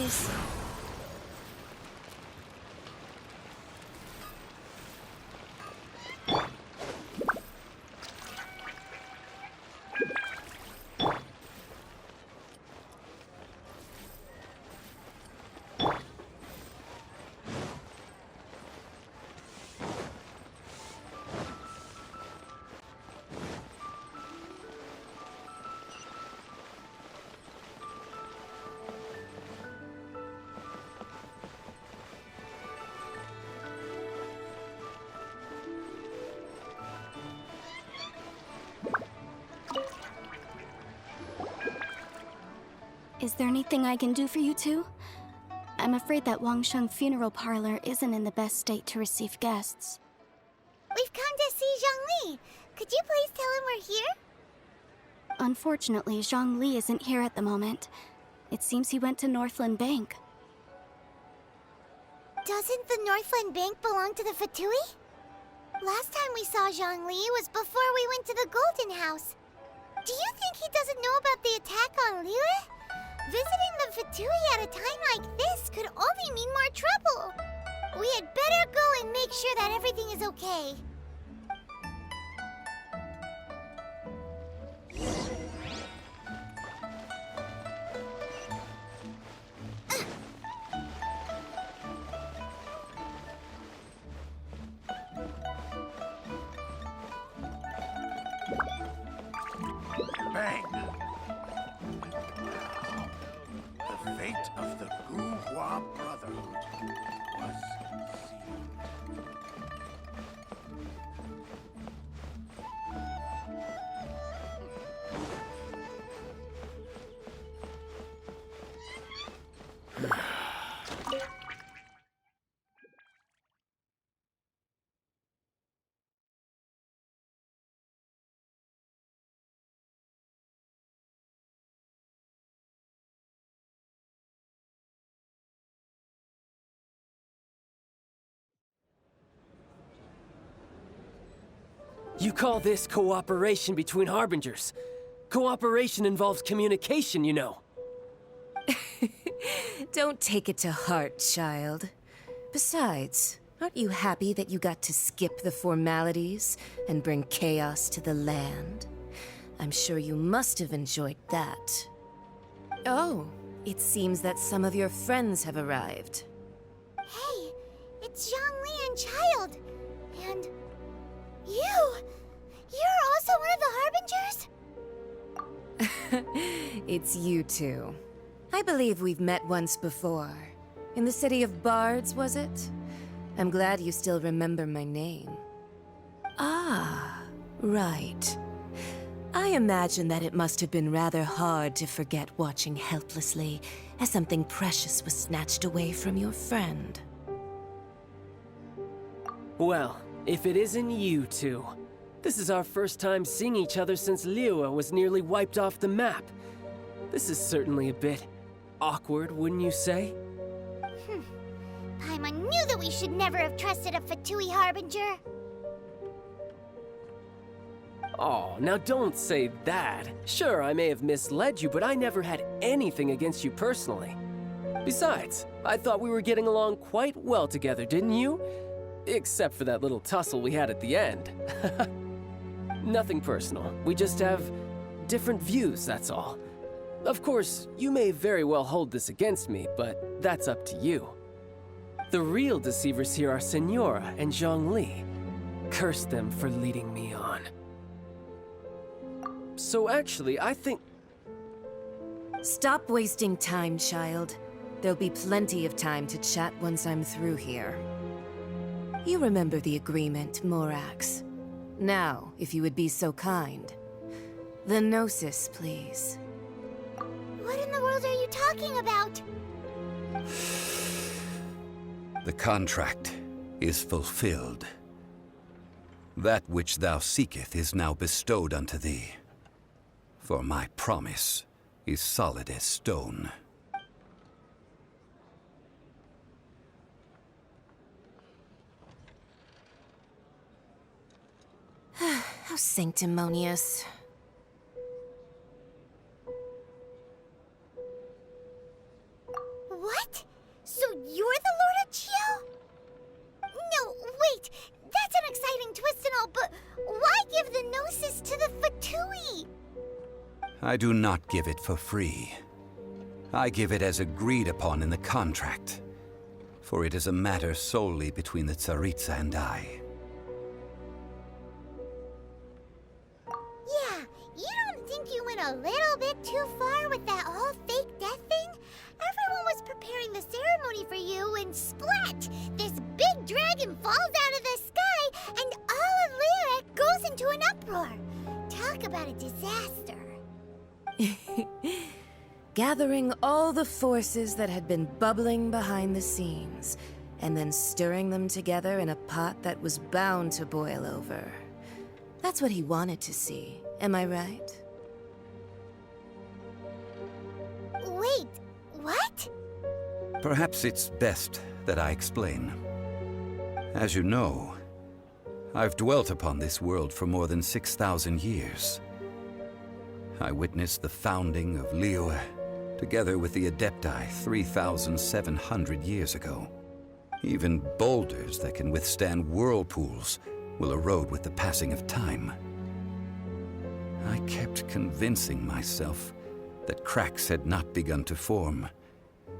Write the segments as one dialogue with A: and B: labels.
A: guys. Is there anything I can do for you two? I'm afraid that Wangsheng Funeral Parlor isn't in the best state to receive guests.
B: We've come to see Zhongli. Could you please tell him we're here?
A: Unfortunately, Zhongli isn't here at the moment. It seems he went to Northland Bank.
B: Doesn't the Northland Bank belong to the Fatui? Last time we saw Zhongli was before we went to the Golden House. Do you think he doesn't know about the attack on Liyue? Visiting the Fatui at a time like this could only mean more trouble. We had better go and make sure that everything is okay.
C: Bang! The fate of the Guhua Brotherhood was sealed.
D: You call this cooperation between Harbingers? Cooperation involves communication, you know.
E: Don't take it to heart, child. Besides, aren't you happy that you got to skip the formalities and bring chaos to the land? I'm sure you must have enjoyed that. Oh, it seems that some of your friends have arrived.
B: Hey, it's Zhongli and Child. And you! You're also one of the Harbingers?
E: It's you two. I believe we've met once before. In the city of Bards, was it? I'm glad you still remember my name. Ah, right. I imagine that it must have been rather hard to forget watching helplessly as something precious was snatched away from your friend.
D: Well, if it isn't you two. This is our first time seeing each other since Liyue was nearly wiped off the map. This is certainly a bit awkward, wouldn't you say?
B: Paimon knew that we should never have trusted a Fatui Harbinger.
D: Oh, now don't say that. Sure, I may have misled you, but I never had anything against you personally. Besides, I thought we were getting along quite well together, didn't you? Except for that little tussle we had at the end. Nothing personal. We just have different views, that's all. Of course, you may very well hold this against me, but that's up to you. The real deceivers here are Senora and Zhongli. Curse them for leading me on. So actually, I think...
E: Stop wasting time, child. There'll be plenty of time to chat once I'm through here. You remember the agreement, Morax. Now, if you would be so kind. The Gnosis, please.
B: What in the world are you talking about?
F: The contract is fulfilled. That which thou seeketh is now bestowed unto thee. For my promise is solid as stone.
E: How sanctimonious.
B: What?
F: I do not give it for free. I give it as agreed upon in the contract, for it is a matter solely between the Tsaritsa and I.
B: Yeah, you don't think you went a little bit too far with that whole fake death thing? Everyone was preparing the ceremony for you, and splat! This big dragon falls out of the sky, and all of Lyric goes into an uproar. Talk about a disaster.
E: Gathering all the forces that had been bubbling behind the scenes, and then stirring them together in a pot that was bound to boil over. That's what he wanted to see, am I right?
B: Wait, what?
F: Perhaps it's best that I explain. As you know, I've dwelt upon this world for more than 6,000 years. I witnessed the founding of Liyue, together with the Adepti 3,700 years ago. Even boulders that can withstand whirlpools will erode with the passing of time. I kept convincing myself that cracks had not begun to form,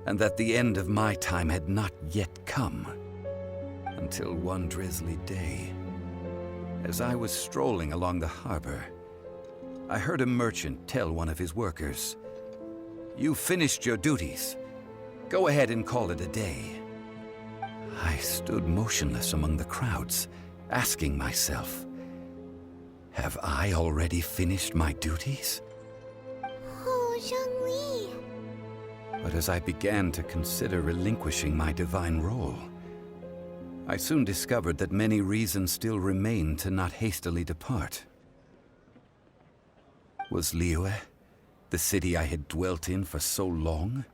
F: and that the end of my time had not yet come. Until one drizzly day, as I was strolling along the harbor, I heard a merchant tell one of his workers, "You've finished your duties. Go ahead and call it a day." I stood motionless among the crowds, asking myself, have I already finished my duties?
B: Oh, Zhongli.
F: But as I began to consider relinquishing my divine role, I soon discovered that many reasons still remained to not hastily depart. Was Liyue, the city I had dwelt in for so long,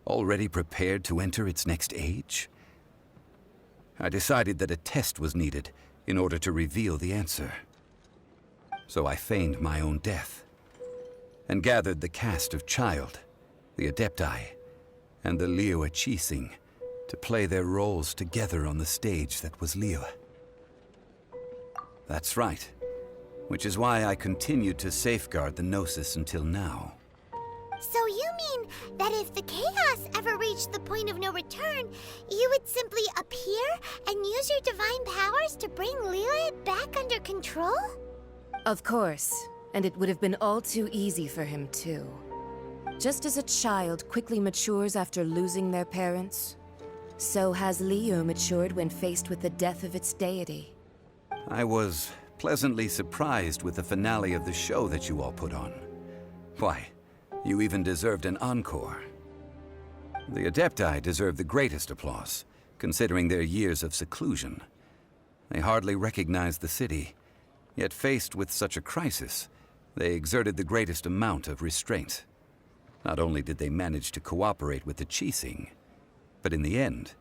F: already prepared to enter its next age? I decided that a test was needed in order to reveal the answer. So I feigned my own death, and gathered the cast of Child, the Adepti, and the Liyue Qixing to play their roles together on the stage that was Liyue. That's right, which is why I continued to safeguard the Gnosis until now.
B: So you mean that if the chaos ever reached the point of no return, you would simply appear and use your divine powers to bring Liyue back under control?
E: Of course, and it would have been all too easy for him too. Just as a child quickly matures after losing their parents, so has Liyue matured when faced with the death of its deity.
F: I was pleasantly surprised with the finale of the show that you all put on. Why, you even deserved an encore. The Adepti deserve the greatest applause, considering their years of seclusion. They hardly recognized the city, yet faced with such a crisis, they exerted the greatest amount of restraint. Not only did they manage to cooperate with the Qixing, but in the end,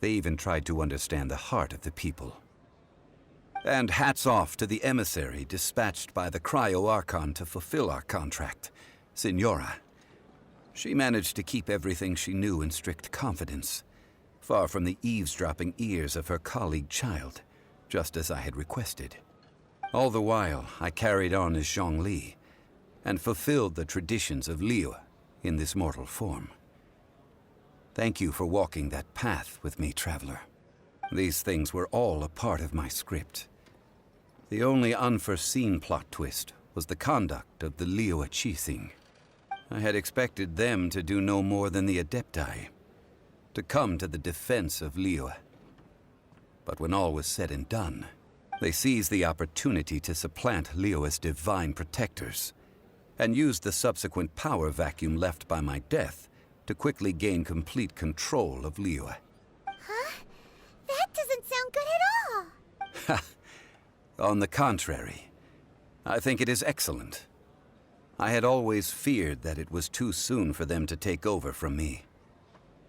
F: they even tried to understand the heart of the people. And hats off to the emissary dispatched by the Cryo-Archon to fulfill our contract, Signora. She managed to keep everything she knew in strict confidence, far from the eavesdropping ears of her colleague Child, just as I had requested. All the while, I carried on as Zhongli, and fulfilled the traditions of Liyue in this mortal form. Thank you for walking that path with me, Traveler. These things were all a part of my script. The only unforeseen plot twist was the conduct of the Liyue Qixing. I had expected them to do no more than the Adepti, to come to the defense of Liyue. But when all was said and done, they seized the opportunity to supplant Liyue as divine protectors, and used the subsequent power vacuum left by my death to quickly gain complete control of Liyue.
B: Huh? That doesn't sound good at all.
F: On the contrary, I think it is excellent. I had always feared that it was too soon for them to take over from me.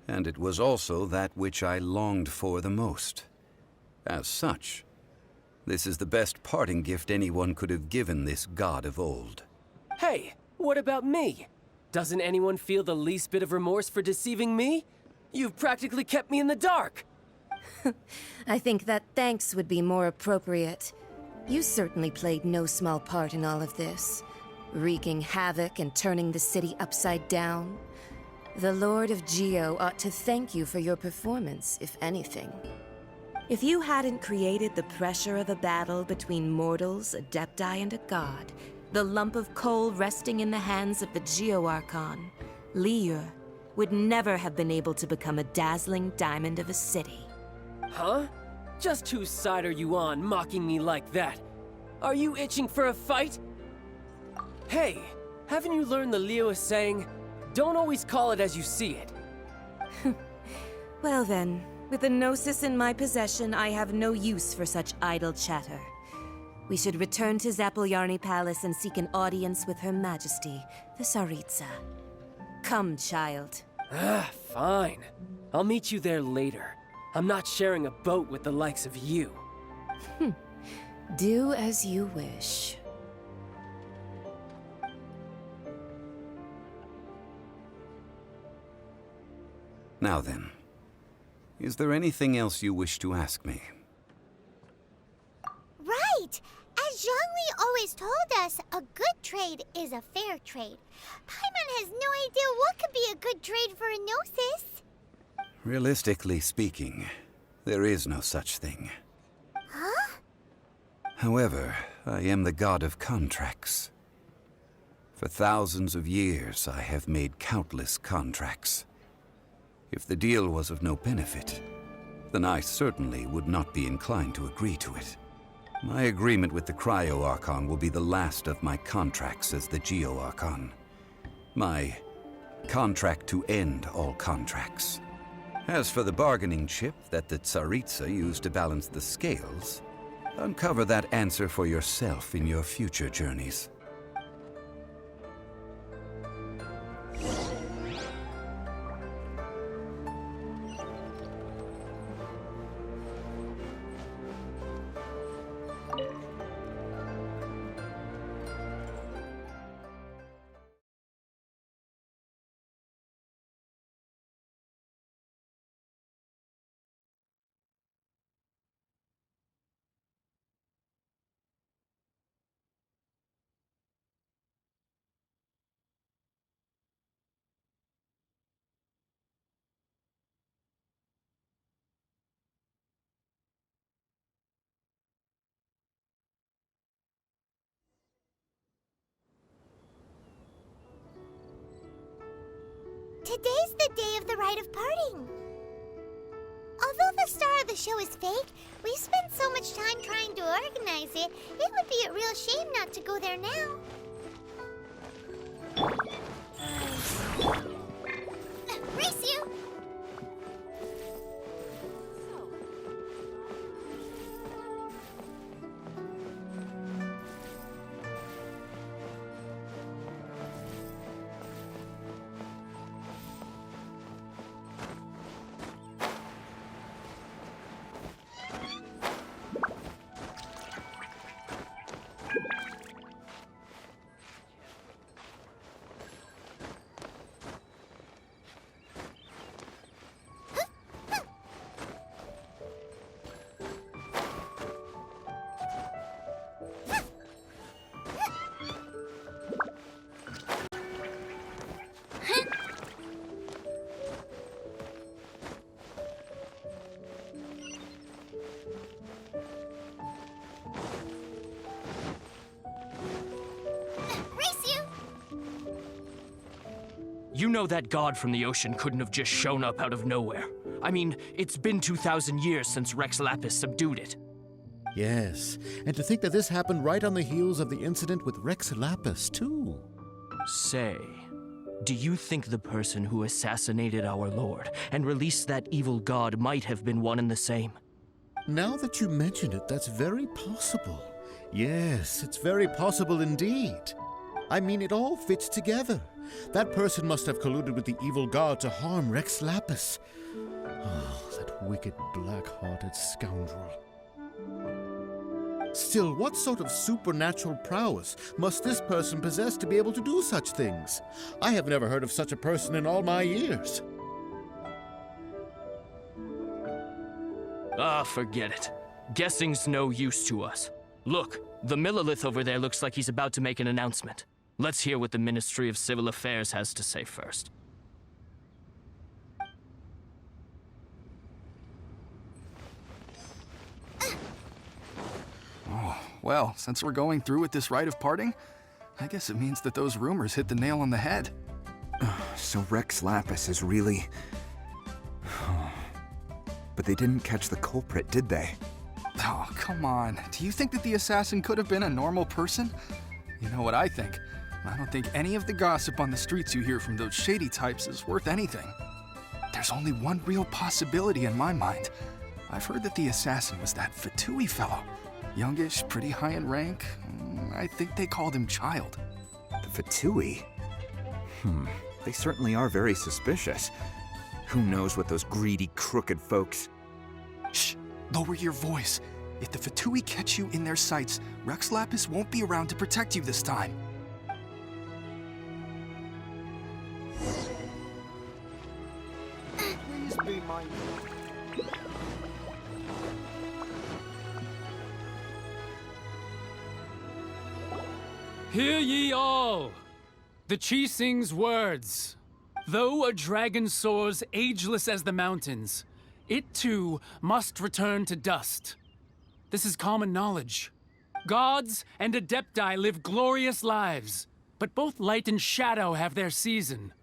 F: And it was also that which I longed for the most. As such, this is the best parting gift anyone could have given this god of old.
D: Hey, what about me? Doesn't anyone feel the least bit of remorse for deceiving me? You've practically kept me in the dark.
E: I think that thanks would be more appropriate. You certainly played no small part in all of this. wreaking havoc and turning the city upside down. The Lord of Geo ought to thank you for your performance, if anything. If you hadn't created the pressure of a battle between mortals, adepti, and a god, the lump of coal resting in the hands of the Geo Archon, Liyue, would never have been able to become a dazzling diamond of a city.
D: Huh? Just whose side are you on, mocking me like that? Are you itching for a fight? Hey, haven't you learned the Liyue saying, don't always call it as you see it?
E: Well then, with the Gnosis in my possession, I have no use for such idle chatter. We should return to Zapoljarny Palace and seek an audience with Her Majesty, the Tsaritsa. Come, child.
D: Fine. I'll meet you there later. I'm not sharing a boat with the likes of you.
E: Do as you wish.
F: Now then, is there anything else you wish to ask me?
B: Right! As Zhongli always told us, a good trade is a fair trade. Paimon has no idea what could be a good trade for a Gnosis.
F: Realistically speaking, there is no such thing.
B: Huh?
F: However, I am the god of contracts. For thousands of years, I have made countless contracts. If the deal was of no benefit, then I certainly would not be inclined to agree to it. My agreement with the Cryo Archon will be the last of my contracts as the Geo Archon. My contract to end all contracts. As for the bargaining chip that the Tsaritsa used to balance the scales, uncover that answer for yourself in your future journeys.
B: Today's the day of the rite of parting. Although the star of the show is fake, we've spent so much time trying to organize it, it would be a real shame not to go there now. Race you!
G: You know that god from the ocean couldn't have just shown up out of nowhere. I mean, it's been 2,000 years since Rex Lapis subdued it.
H: Yes, and to think that this happened right on the heels of the incident with Rex Lapis, too.
G: Say, do you think the person who assassinated our lord and released that evil god might have been one and the same?
H: Now that you mention it, that's very possible. Yes, it's very possible indeed. I mean, it all fits together. That person must have colluded with the evil god to harm Rex Lapis. Oh, that wicked, black-hearted scoundrel. Still, what sort of supernatural prowess must this person possess to be able to do such things? I have never heard of such a person in all my years.
G: Ah, forget it. Guessing's no use to us. Look, the Millilith over there looks like he's about to make an announcement. Let's hear what the Ministry of Civil Affairs has to say first.
I: Oh, well, since we're going through with this rite of parting, I guess it means that those rumors hit the nail on the head.
J: So Rex Lapis is really... But they didn't catch the culprit, did they?
I: Oh, come on. Do you think that the assassin could have been a normal person? You know what I think? I don't think any of the gossip on the streets you hear from those shady types is worth anything. There's only one real possibility in my mind. I've heard that the assassin was that Fatui fellow. Youngish, pretty high in rank. I think they called him Child.
J: The Fatui? They certainly are very suspicious. Who knows what those greedy, crooked folks...
I: Shh! Lower your voice. If the Fatui catch you in their sights, Rex Lapis won't be around to protect you this time.
C: Please be my...
K: Hear ye all! The Qixing's words. Though a dragon soars ageless as the mountains, it too must return to dust. This is common knowledge. Gods and Adepti live glorious lives, but both light and shadow have their season.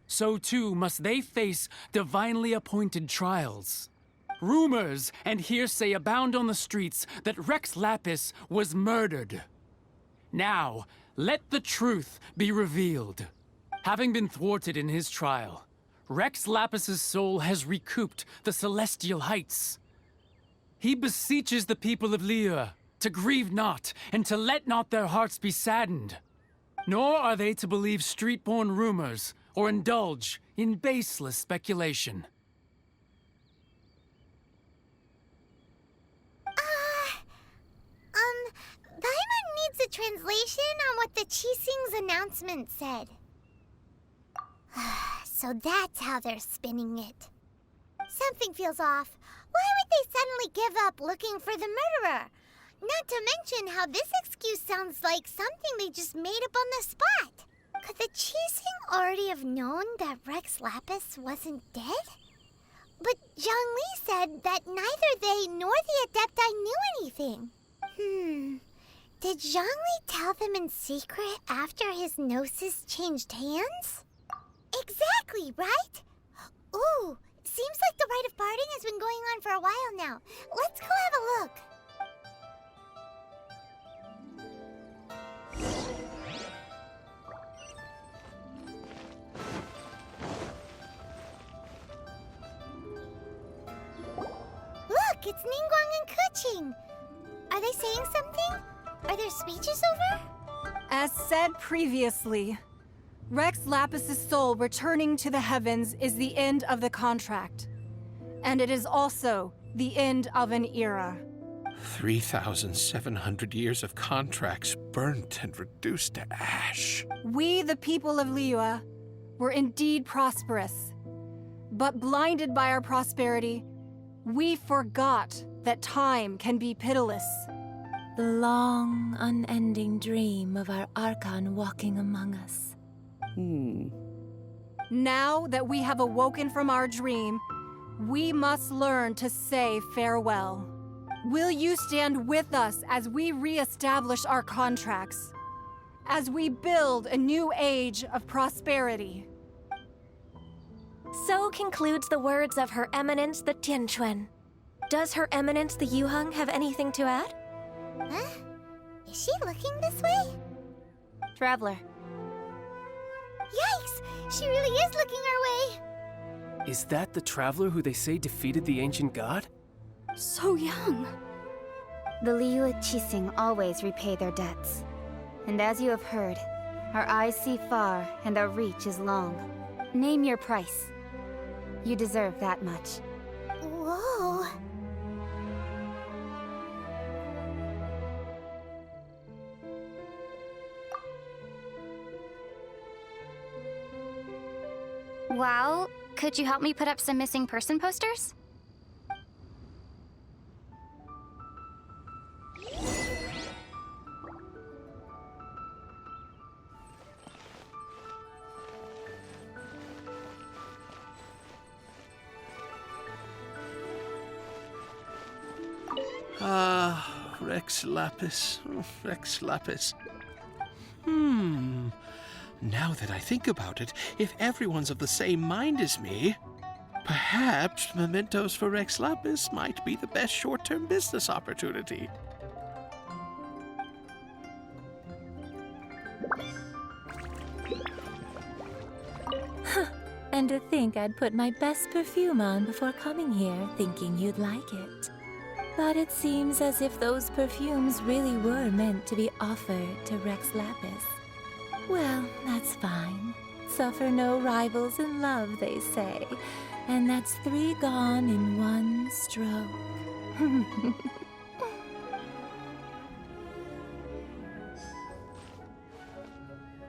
K: So too must they face divinely appointed trials. Rumors and hearsay abound on the streets that Rex Lapis was murdered. Now, let the truth be revealed. Having been thwarted in his trial, Rex Lapis's soul has recouped the celestial heights. He beseeches the people of Liyue to grieve not and to let not their hearts be saddened. Nor are they to believe street-born rumors or indulge in baseless speculation.
B: Paimon needs a translation on what the Qixing's announcement said. So that's how they're spinning it. Something feels off. Why would they suddenly give up looking for the murderer? Not to mention how this excuse sounds like something they just made up on the spot. Could the Qixing already have known that Rex Lapis wasn't dead? But Zhongli said that neither they nor the Adepti knew anything. Did Zhongli tell them in secret after his gnosis changed hands? Exactly, right? Ooh, seems like the rite of parting has been going on for a while now. Let's go have a look. Look, it's Ningguang and Keqing. Are they saying something? Are their speeches over?
L: As said previously, Rex Lapis's soul returning to the heavens is the end of the contract. And it is also the end of an era.
C: 3,700 years of contracts burnt and reduced to ash.
L: We, the people of Liyue, were indeed prosperous. But blinded by our prosperity, we forgot that time can be pitiless.
M: The long, unending dream of our Archon walking among us.
L: Now that we have awoken from our dream, we must learn to say farewell. Will you stand with us as we re-establish our contracts? As we build a new age of prosperity?
M: So concludes the words of Her Eminence the Tianquan. Does Her Eminence the Yuheng have anything to add?
B: Huh? Is she looking this way?
M: Traveler.
B: Yikes! She really is looking our way!
D: Is that the traveler who they say defeated the ancient god?
A: So young.
N: The Liyue Qixing always repay their debts. And as you have heard, our eyes see far and our reach is long. Name your price. You deserve that much.
B: Whoa!
O: Well, could you help me put up some missing person posters?
C: Rex Lapis. Oh, Rex Lapis. Now that I think about it, if everyone's of the same mind as me, perhaps mementos for Rex Lapis might be the best short-term business opportunity.
P: And to think I'd put my best perfume on before coming here, thinking you'd like it. But it seems as if those perfumes really were meant to be offered to Rex Lapis. Well, that's fine. Suffer no rivals in love, they say. And that's 3 gone in 1 stroke.